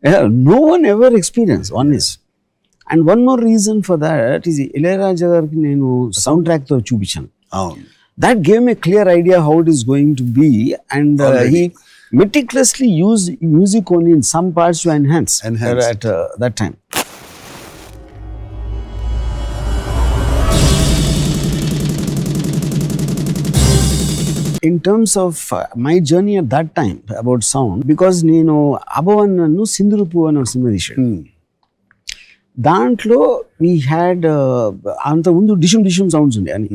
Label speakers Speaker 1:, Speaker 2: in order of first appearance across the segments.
Speaker 1: Yeah, no one ever experienced, honest. And one more reason for that is Ilayaraja gariki nenu soundtrack tho chupichanu. That gave me a clear idea how it is going to be, and he meticulously used music only in some parts to enhance. At that time. In terms of my journey at that time about sound, because నేను అభవన్ నన్ను సింధురుపు అనే cinema తీసాడు. దాంట్లో we had అంత ముందు dishoom dishoom sounds ఉండే అని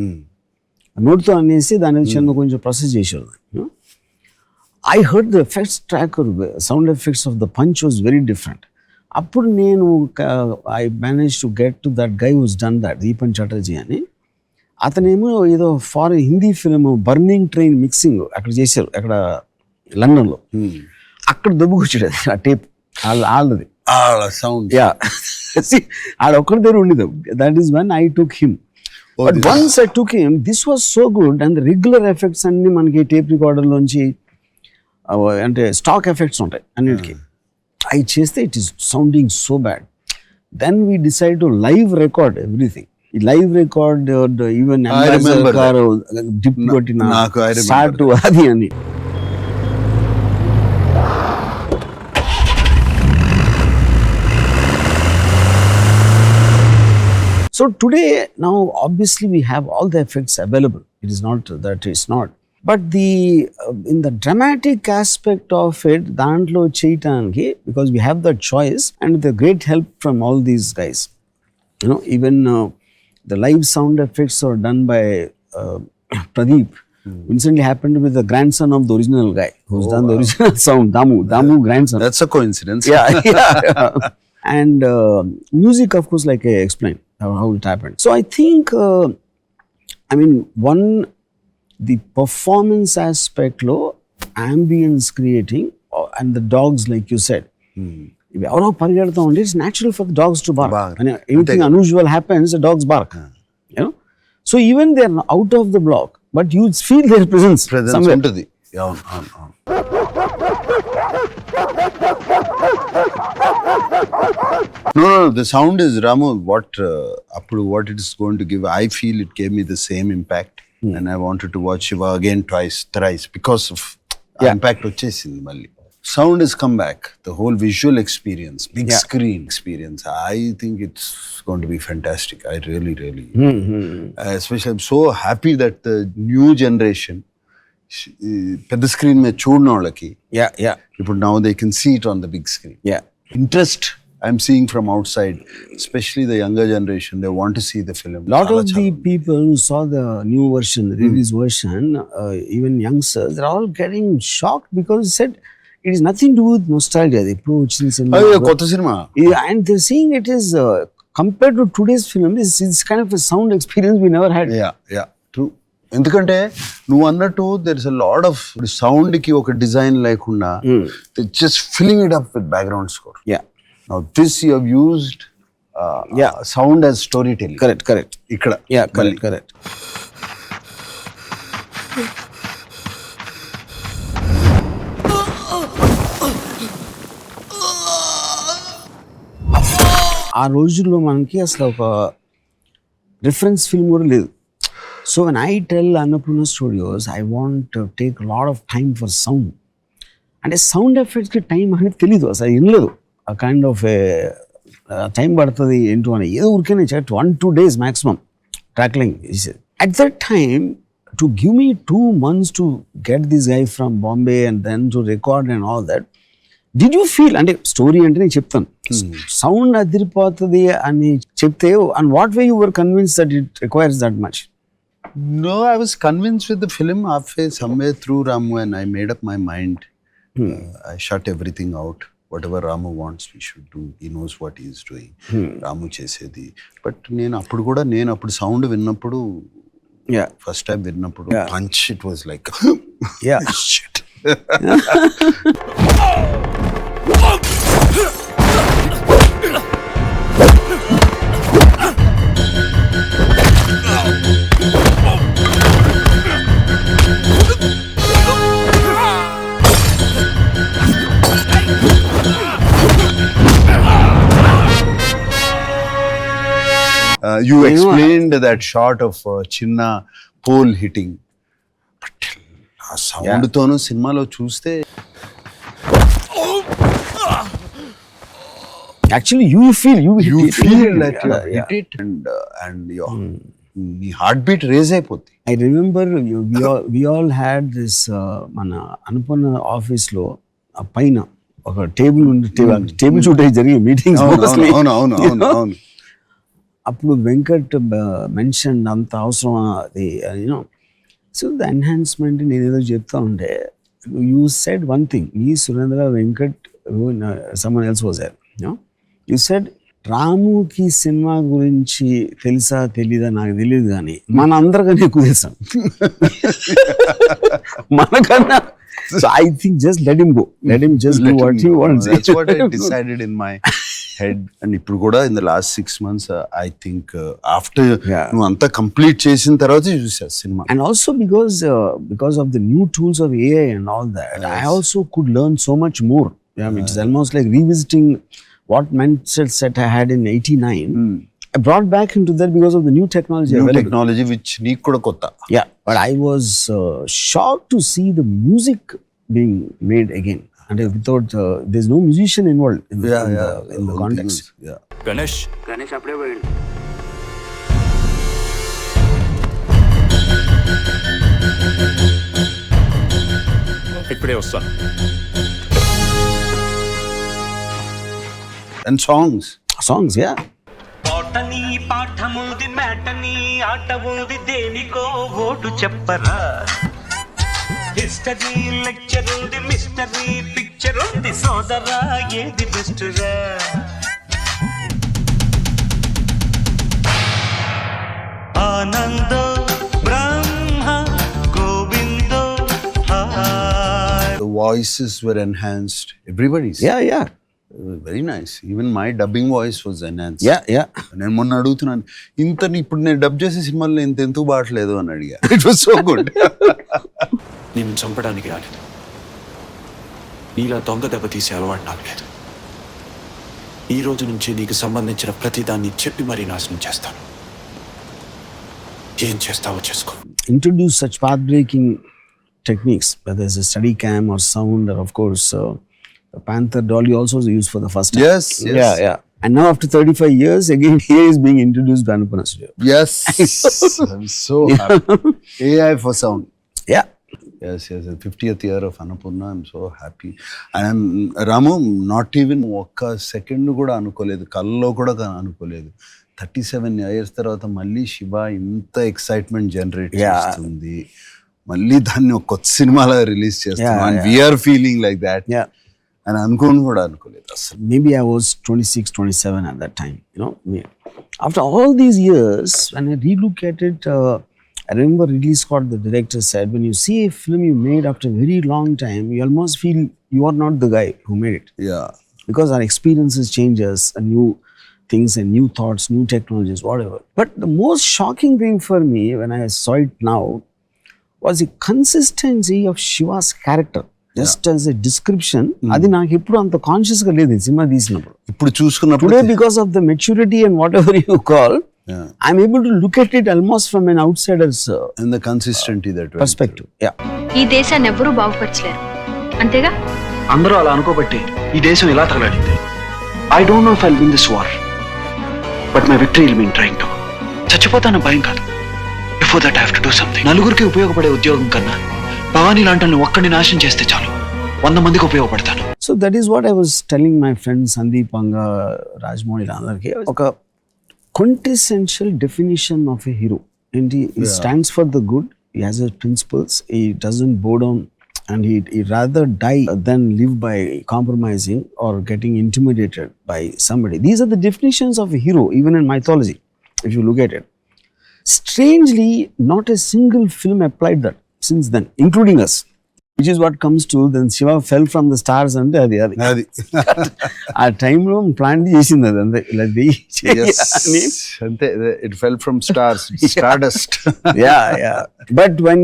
Speaker 1: నోట్తో అనేసి దాని చిన్న కొంచెం ప్రాసెస్ చేసేవారు. I heard the effects track, sound effects of the punch was very different. అప్పుడు నేను I manage to get to that guy who's done that, Deepan Chatterjee అని. అతనేమో ఏదో foreign Hindi film Burning Train mixing అక్కడ చేశారు, అక్కడ లండన్లో. అక్కడ దొబ్బుకొచ్చాడు ఆ టేప్ వాళ్ళది సౌండ్. యా, ఆడ ఒక్కడి దగ్గర ఉండేది. That is one I took him. But once I took him, this was so good. And regular effects అన్ని మనకి టేప్ రికార్డర్లోంచి అంటే స్టాక్ ఎఫెక్ట్స్ ఉంటాయి అన్నిటికీ. అవి చేస్తే it is sounding so bad. Then we decide to live record everything. Live record even dip కొట్టిన start అది అని. So today, now obviously we have all the effects available. It is not that it's not. But in the dramatic aspect of it, dantlo cheyataniki, because we have that choice and with the great help from all these guys. You know, even the live sound effects are done by Pradeep. Recently happened with the grandson of the original guy who's done the original sound, Damu grandson.
Speaker 2: That's a coincidence.
Speaker 1: Yeah. And music, of course, like I explained how it happened. So I think, the performance aspect lo, ambience creating, and the dogs, like you said. ఎవరో పరిగెడుతూ ఉంటే it's natural for dogs to bark. Anything unusual happens, the dogs bark. You know, so even they are out of the block, but you feel their presence
Speaker 2: ఉంటుంది. No, the sound is, Ramu, what it is going to give. I feel it gave me the same impact, and I wanted to watch Shiva again twice, thrice, because of impact వచ్చేసింది మళ్ళీ. Sound has come back. The whole visual experience, big screen experience. I think it's going to be fantastic. I really, especially I'm so happy that the new generation, పెద్ద screen మీద చూడని వాళ్ళకి ఇప్పుడు now they can see it on the big screen. Interest I'm seeing from outside, especially the younger generation, they want to see the film.
Speaker 1: Lot of the people who saw the new version, the release version, even youngsters, they're all getting shocked because it said it is nothing to do with nostalgia. They approach this
Speaker 2: cinema.
Speaker 1: And they're seeing it is compared to today's film, it's kind of a sound experience we never had.
Speaker 2: Yeah, true. ఎందుకంటే నువ్వు అన్నట్టు there is a lot of sound కి ఒక design లేకుండా they just filling it up with background score. Now this you have used sound as storytelling.
Speaker 1: Correct.
Speaker 2: ఇక్కడ
Speaker 1: correct. ఆ రోజుల్లో మనకి అసలు ఒక రిఫరెన్స్ ఫిల్మ్ కూడా లేదు. So when I tell Annapurna studios, I want to take lot of time for sound. అంటే sound ఎఫెక్ట్స్కి time అనేది తెలీదు, అసలు వినలేదు. ఆ కైండ్ ఆఫ్ టైం పడుతుంది ఏంటో అని ఏదో ఊరికే 1-2 days maximum ట్రాక్లింగ్. At that time to give me 2 months to get this guy from Bombay and then to record and all that. Did you feel, అంటే స్టోరీ అంటే నేను చెప్తాను, సౌండ్ అదిరిపోతుంది అని చెప్తే, and what way you were convince that it requires that much?
Speaker 2: No, I was convinced with the film halfway, somewhere through Ramu, and I made up my mind. I shut everything out. Whatever Ramu wants, we should do. He knows what he is doing. Ramu chesedi. But నేను అప్పుడు sound విన్నప్పుడు, first time విన్నప్పుడు punch, it was like shit. You explained that shot of Chinna pole hitting. But ఆ sound తోను సినిమాలో చూస్తే
Speaker 1: actually you feel
Speaker 2: that you hit it and your నీ heart beat raise అయిపోద్ది.
Speaker 1: I remember we all had this మన అనుపన్న office లో ఆ పైన ఒక టేబుల్ ఉంది, టేబుల్ చుట్టూ జరిగే మీటింగ్స్.
Speaker 2: అవును.
Speaker 1: అప్పుడు వెంకట్ మెన్షన్ అంత అవసరం అది, యూనో. సో ద ఎన్హాన్స్మెంట్ నేను ఏదో చెప్తా ఉంటే యూ సెడ్ వన్ థింగ్, ఈ Surendra Venkat someone else was there, you know. You said రాముకి సినిమా గురించి తెలుసా తెలీదా నాకు తెలియదు, కానీ మన అందరికన్నా ఎక్కువ తెలుసాం మనకన్నా. So I think just let him go. Let him just do what he wants.
Speaker 2: That's what I decided in my head. And ఇప్పుడు కూడా in the last 6 months, I think after నువ్వు అంతా కంప్లీట్ చేసిన తర్వాత చూసా cinema.
Speaker 1: And also because of the new tools of AI and all that, yes. I also could learn so much more. Yeah, it's almost like revisiting what mindset I had in 89. I brought back into that because of the new technology.
Speaker 2: Which నీకు కూడా కొత్త.
Speaker 1: Yeah, but I was shocked to see the music being made again, and without there's no musician involved in the context.
Speaker 2: Yeah.
Speaker 3: Ganesh
Speaker 1: appude poyindu.
Speaker 3: ఇప్పుడే వస్తాను.
Speaker 2: And songs, yeah.
Speaker 4: పాటని పాఠముంది మ్యాటని ఆట ఉంది దేనికో vote చెప్పరా, హిస్టరీ లెక్చర్ ఉంది mystery picture ఉంది సోదరా ఏది బెస్ట్ రా. ఆనందో బ్రహ్మ గోవిందో.
Speaker 2: The voices were enhanced. Everybody's.
Speaker 1: Yeah.
Speaker 2: Very nice. Even my dubbing voice was enhanced.
Speaker 1: Yeah.
Speaker 2: నేను మొన్న అడుగుతున్నాను, ఇప్పుడు నేను డబ్ చేసే సినిమాలో ఇంత ఎందుకు బాటలేదు అని అడిగా. It was so good.
Speaker 3: నేను చంపడానికి రాలేదు, నీలా దొంగ దెబ్బ తీసే అలవాటు నాకు లేదు. ఈ రోజు నుంచి నీకు సంబంధించిన ప్రతిదాన్ని చెప్పి మరీ నాశనం చేస్తాను. ఏం చేస్తావో చేసుకో.
Speaker 1: Introduce such path-breaking techniques, whether it's a steady cam or sound, or of course Panther Dolly also was used for the first time.
Speaker 2: Yes.
Speaker 1: Yeah. And now after 35 years, again here is being introduced by Anupana Studio.
Speaker 2: Yes. I'm so happy. AI for sound.
Speaker 1: Yeah.
Speaker 2: Yes. The 50th year of Annapurna. I'm so happy. And Ramu, not even ఒక్క second కూడా అనుకోలేదు, కల్లో కూడా అనుకోలేదు. 37 years తర్వాత మళ్ళీ శివ ఇంత excitement generate చేస్తుంది, మళ్ళీ దాన్ని ఒక కొత్త సినిమాలో రిలీజ్ చేస్తాం. And we are feeling like that.
Speaker 1: Yeah.
Speaker 2: And అనుకోలేదు అసలు.
Speaker 1: Maybe I was 26, 27 at that time, you know. After all these years, when I relook at it, I remember Ridley Scott, the director, said, when you see a film you made after a very long time, you almost feel you are not the guy who made it.
Speaker 2: Yeah.
Speaker 1: Because our experiences change us, and new things and new thoughts, new technologies, whatever. But the most shocking thing for me when I saw it now was the consistency of Shiva's character. Just as a description, అది నాకు ఎప్పుడు అంత conscious గా లేదు cinema తీసినప్పుడు.
Speaker 2: ఇప్పుడు చూసుకున్నప్పుడు
Speaker 1: today because of the maturity and whatever you call, I'm able to look at it almost from an outsider's
Speaker 2: and the consistency that
Speaker 1: perspective. Yeah.
Speaker 5: ఈ దేశాన్ని ఎవరూ బాగుపరచలేరు, అంతేగా?
Speaker 6: అందరూ అలా అనుకోబట్టి ఈ దేశం ఇలా తగలాడింది. I don't know if I'll win this war, but my victory will mean trying to. చచ్చిపోతాన భయం కాదు. Before that I have to do something. నలుగురికి ఉపయోగపడే ఉద్యోగం కన్నా భవానీ లాంటి ఒక్కడిని నాశనం చేస్తే చాలు, 100 మందికి ఉపయోగపడతాను.
Speaker 1: So that is what I was telling my friends Sandeep Anga, Rajmouli అందరికి, ఒక quintessential definition of a hero. And he stands for the good, he has his principles, he doesn't bow down, and he rather die than live by compromising or getting intimidated by somebody. These are the definitions of a hero even in mythology, if you look at it. Strangely, not a single film applied that since then, including us, which is what comes to then Shiva fell from the stars and అది ఆ టైంలో plan చేసింది అది అంతే.
Speaker 2: అంతే, it fell from stars, stardust.
Speaker 1: Yeah. But when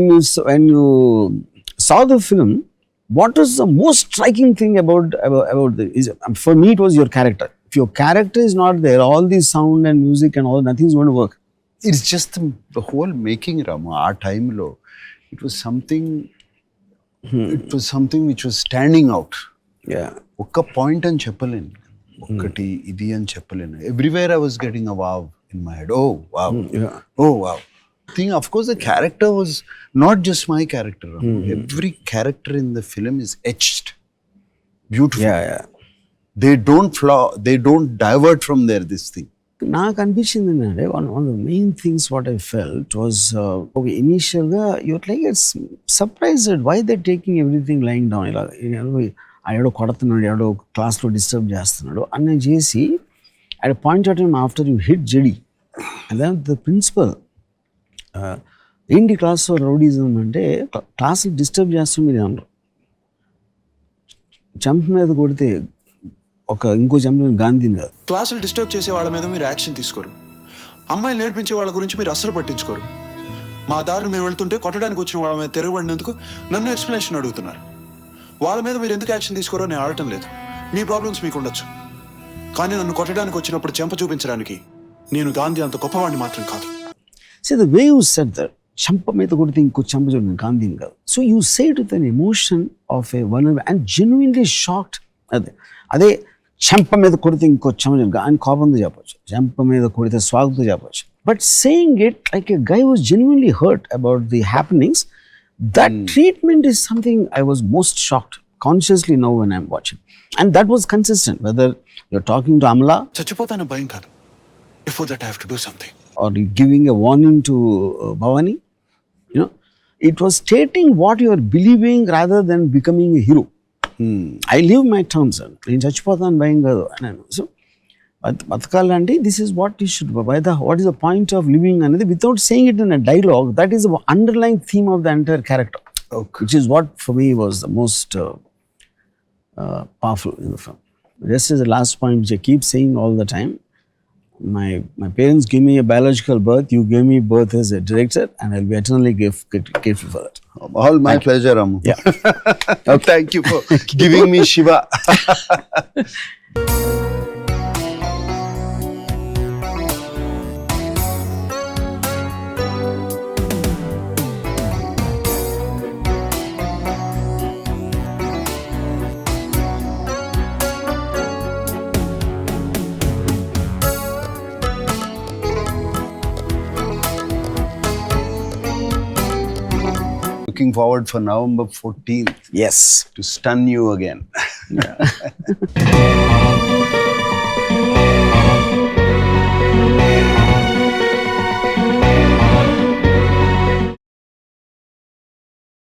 Speaker 1: you saw the film, what was the most striking thing about for me, it was your character. if your character is not there, all the sound and music and all, nothing's going to work.
Speaker 2: It's just the whole making, Ramu. Our time low, it was something. It was something which was standing out.
Speaker 1: Yeah.
Speaker 2: Okka point and చెప్పలేను. ఒక్కటి ఇది అని చెప్పలేను. Everywhere I was getting a wow in my head. Oh wow.
Speaker 1: Yeah.
Speaker 2: Oh wow. Thing, of course, the character was not just my character. Every character in the film is etched beautiful.
Speaker 1: Yeah.
Speaker 2: They don't flaw. They don't divert from this thing.
Speaker 1: నాకు అనిపించింది ఏంటంటే one of the main things what I felt was okay ఇనీషియల్గా you're like it's surprised why they taking everything lying down ఇలా ఎవడో కొడుతున్నాడు, ఎవడో క్లాస్లో disturb చేస్తున్నాడు అని చేసి at point of time after you hit JD and then the principal ఏంటి క్లాస్లో రౌడీజం అంటే క్లాస్లో డిస్టర్బ్ చేస్తాం మీరు అన్నారు, చంప మీద కొడితే ఇంకో చంప గాంధీని కాదు.
Speaker 3: క్లాసులు డిస్టర్బ్ చేసే వాళ్ళ మీద మీరు యాక్షన్ తీసుకోరు, అమ్మాయిలు నేర్పించే వాళ్ళ గురించి మీరు అస్సలు పట్టించుకోరు. మా దారిని మీరు వెళ్తుంటే కొట్టడానికి వచ్చిన వాళ్ళ మీద తిరగబడినందుకు నన్ను ఎక్స్ప్లెనేషన్ అడుగుతున్నారు. వాళ్ళ మీద మీరు ఎందుకు యాక్షన్ తీసుకోరో నేను ఆడటం లేదు. మీ ప్రాబ్లమ్స్ మీకు ఉండొచ్చు, కానీ నన్ను కొట్టడానికి వచ్చినప్పుడు చెంప చూపించడానికి నేను గాంధీ అంత గొప్పవాడిని మాత్రం కాదు.
Speaker 1: See, the way you said that, చంప మీద కొడితే ఇంకో చంప చూడండి గాంధీని కాదు. So you say it with an emotion of A one and genuinely shocked. అదే చెంప మీద కొడితే ఇంకో చంప అని కోపంతో చెప్పచ్చు, చెంప మీద కొడితే స్వాగతంతో చెప్పచ్చు. But saying it like a guy was genuinely hurt about the happenings, that treatment is something I was most shocked consciously now when I'm watching. And that was consistent whether you're talking to Amala,
Speaker 3: చచ్చిపోతాను భయం కాదు, before that I have to do something,
Speaker 1: or giving a warning to Bhavani. It was stating what you are believing rather than becoming a hero. I live my terms, sir. నేను చచ్చిపోతాను భయం కాదు అన్నాను. So బతకాలంటే this is what you should, what is the point of living అనేది without saying it in a dialogue, that is the underline theme of the entire character, which is what for me was the most powerful in the film. Just as the last point which I keep saying all the time, my parents gave me a biological birth, you gave me birth as a director, and I'll be eternally grateful for that.
Speaker 2: All my pleasure, Ramu.
Speaker 1: Yeah.
Speaker 2: Thank you for giving me Shiva. Looking forward for November 14th
Speaker 1: Yes.
Speaker 2: to stun you again.
Speaker 1: Yeah.